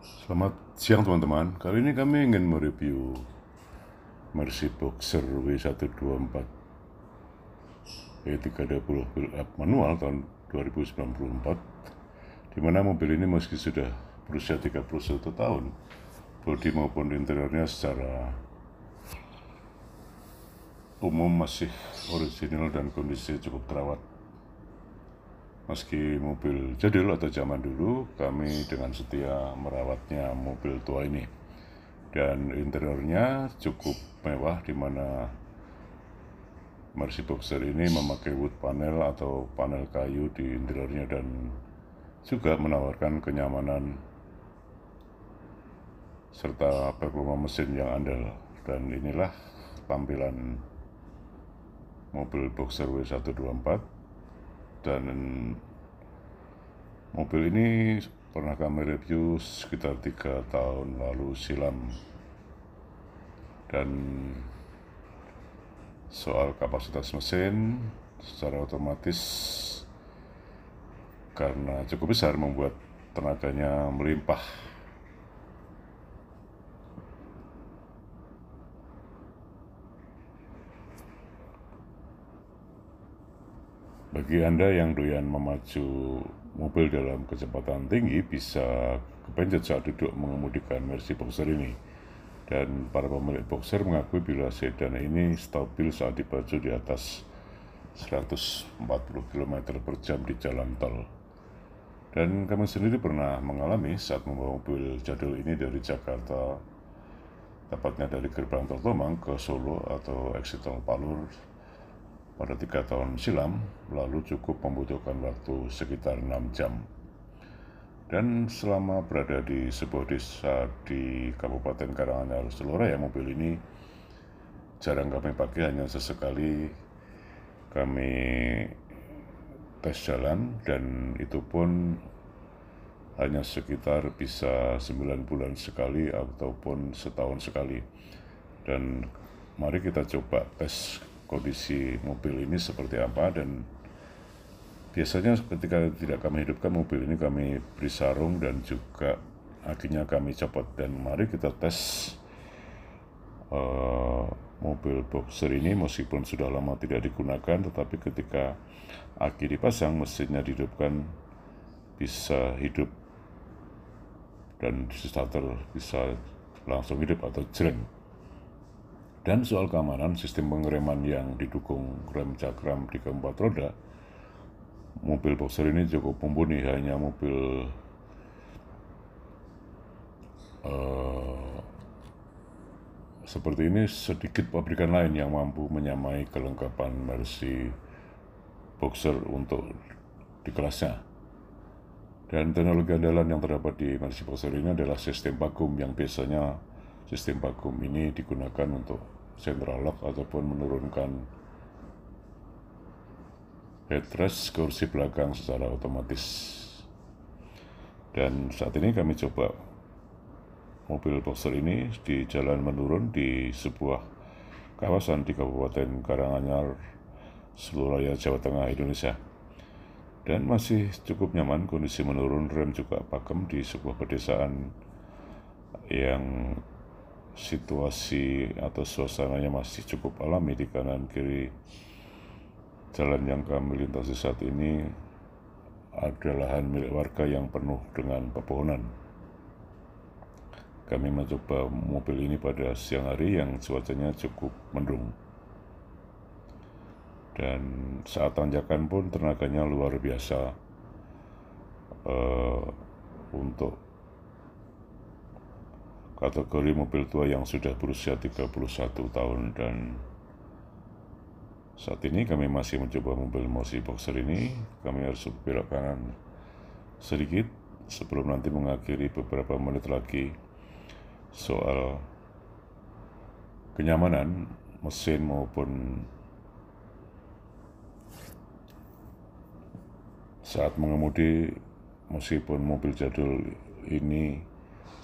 Selamat siang teman-teman. Kali ini kami ingin mereview Mercy Boxer W124 E320 build up manual tahun 2094, di mana mobil ini meski sudah berusia 31 tahun, bodi maupun interiornya secara umum masih orisinil dan kondisi cukup terawat. Meski mobil jadul atau zaman dulu, kami dengan setia merawatnya mobil tua ini. Dan interiornya cukup mewah, di mana Mercy Boxer ini memakai wood panel atau panel kayu di interiornya dan juga menawarkan kenyamanan serta performa mesin yang andal. Dan inilah tampilan mobil Boxer W124. Dan mobil ini pernah kami review sekitar 3 tahun lalu silam. Dan soal kapasitas mesin secara otomatis, karena cukup besar, membuat tenaganya melimpah. Bagi Anda yang doyan memacu mobil dalam kecepatan tinggi, bisa kepencet saat duduk mengemudikan Mercy Boxer ini. Dan para pemilik Boxer mengakui bila sedan ini stabil saat dipacu di atas 140 km per jam di jalan tol. Dan kami sendiri pernah mengalami saat membawa mobil jadul ini dari Jakarta, tepatnya dari gerbang tol Tomang ke Solo atau exit tol Palur pada 3 tahun silam, lalu cukup membutuhkan waktu sekitar 6 jam. Dan selama berada di sebuah desa di Kabupaten Karanganyar, Selora, mobil ini jarang kami pakai, hanya sesekali kami tes jalan, dan itu pun hanya sekitar bisa 9 bulan sekali ataupun setahun sekali. Dan mari kita coba tes kondisi mobil ini seperti apa. Dan biasanya ketika tidak kami hidupkan mobil ini, kami beri sarung dan juga akinya kami copot. Dan mari kita tes mobil Boxer ini. Meskipun sudah lama tidak digunakan, tetapi ketika aki dipasang, mesinnya dihidupkan, bisa hidup, dan starter bisa langsung hidup atau jreng. Dan soal keamanan, sistem pengereman yang didukung rem cakram di keempat roda, mobil Boxer ini cukup mumpuni. Hanya mobil seperti ini sedikit pabrikan lain yang mampu menyamai kelengkapan Mercy Boxer untuk di kelasnya. Dan teknologi andalan yang terdapat di Mercy Boxer ini adalah sistem vakum, yang biasanya sistem vakum ini digunakan untuk central lock ataupun menurunkan headrest kursi belakang secara otomatis. Dan saat ini kami coba mobil Boxer ini di jalan menurun di sebuah kawasan di Kabupaten Karanganyar, Seluraya, Jawa Tengah, Indonesia. Dan masih cukup nyaman, kondisi menurun, rem juga pakem di sebuah pedesaan yang situasi atau suasananya masih cukup alami. Di kanan kiri jalan yang kami lintasi saat ini ada lahan milik warga yang penuh dengan pepohonan. Kami mencoba mobil ini pada siang hari yang cuacanya cukup mendung. Dan saat tanjakan pun tenaganya luar biasa untuk kategori mobil tua yang sudah berusia 31 tahun. Dan saat ini kami masih mencoba mobil Mercy Boxer ini. Kami harus belok kanan sedikit sebelum nanti mengakhiri beberapa menit lagi. Soal kenyamanan mesin maupun saat mengemudi, meskipun mobil jadul ini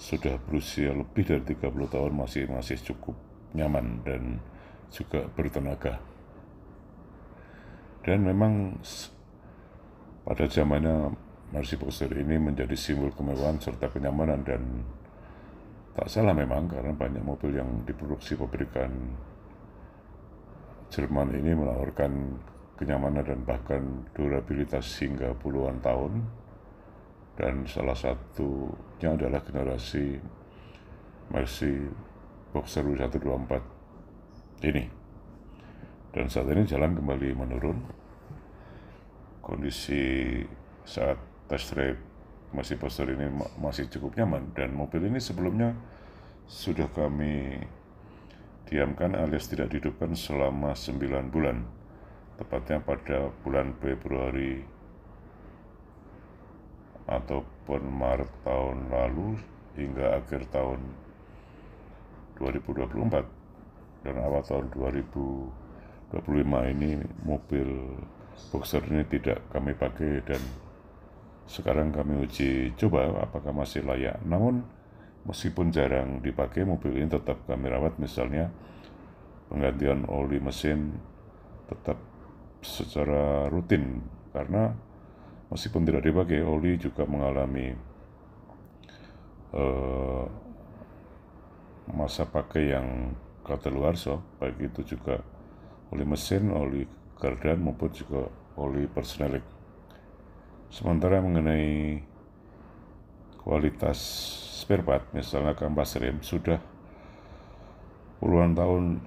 sudah berusia lebih dari 30 tahun, masih cukup nyaman dan juga bertenaga. Dan memang pada zamannya Mercy Boxer ini menjadi simbol kemewahan serta kenyamanan, dan tak salah memang karena banyak mobil yang diproduksi pabrikan Jerman ini menawarkan kenyamanan dan bahkan durabilitas hingga puluhan tahun, dan salah satunya adalah generasi Mercy Boxer W124 ini. Dan saat ini jalan kembali menurun. Kondisi saat test drive Mercy Boxer ini masih cukup nyaman, dan mobil ini sebelumnya sudah kami diamkan alias tidak dihidupkan selama 9 bulan, tepatnya pada bulan Februari ataupun Maret tahun lalu hingga akhir tahun 2024, dan awal tahun 2025 ini mobil Boxer ini tidak kami pakai, dan sekarang kami uji coba apakah masih layak. Namun meskipun jarang dipakai, mobil ini tetap kami rawat, misalnya penggantian oli mesin tetap secara rutin, karena meskipun tidak dipakai, oli juga mengalami masa pakai yang kadaluarsa, baik itu juga oli mesin, oli gardan maupun juga oli persneling. Sementara mengenai kualitas spare part, misalnya kampas rem, sudah puluhan tahun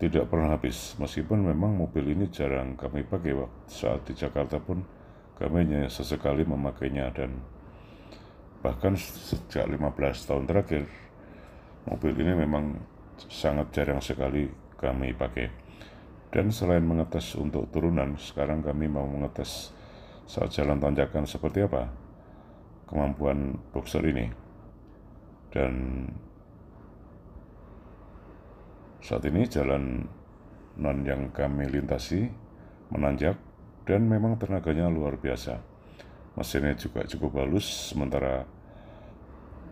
tidak pernah habis. Meskipun memang mobil ini jarang kami pakai, saat di Jakarta pun kami hanya sesekali memakainya, dan bahkan sejak 15 tahun terakhir mobil ini memang sangat jarang sekali kami pakai. Dan selain mengetes untuk turunan, sekarang kami mau mengetes saat jalan tanjakan seperti apa kemampuan Boxer ini. Dan saat ini jalan yang kami lintasi menanjak, dan memang tenaganya luar biasa. Mesinnya juga cukup halus, sementara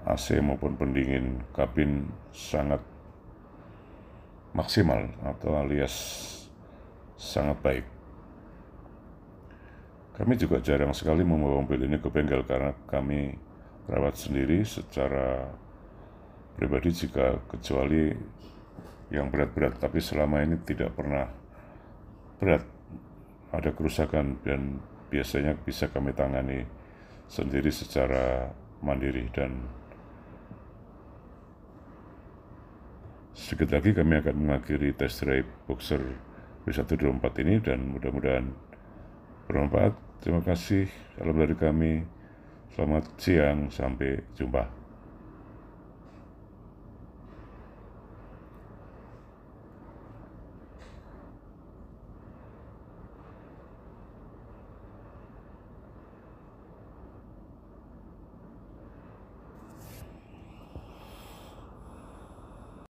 AC maupun pendingin kabin sangat maksimal atau alias sangat baik. Kami juga jarang sekali membawa mobil ini ke bengkel karena kami rawat sendiri secara pribadi, jika kecuali yang berat-berat, tapi selama ini tidak pernah berat ada kerusakan, dan biasanya bisa kami tangani sendiri secara mandiri. Dan sedikit lagi kami akan mengakhiri test drive Boxer W124 ini, dan mudah-mudahan bermanfaat. Terima kasih. Salam dari kami. Selamat siang. Sampai jumpa.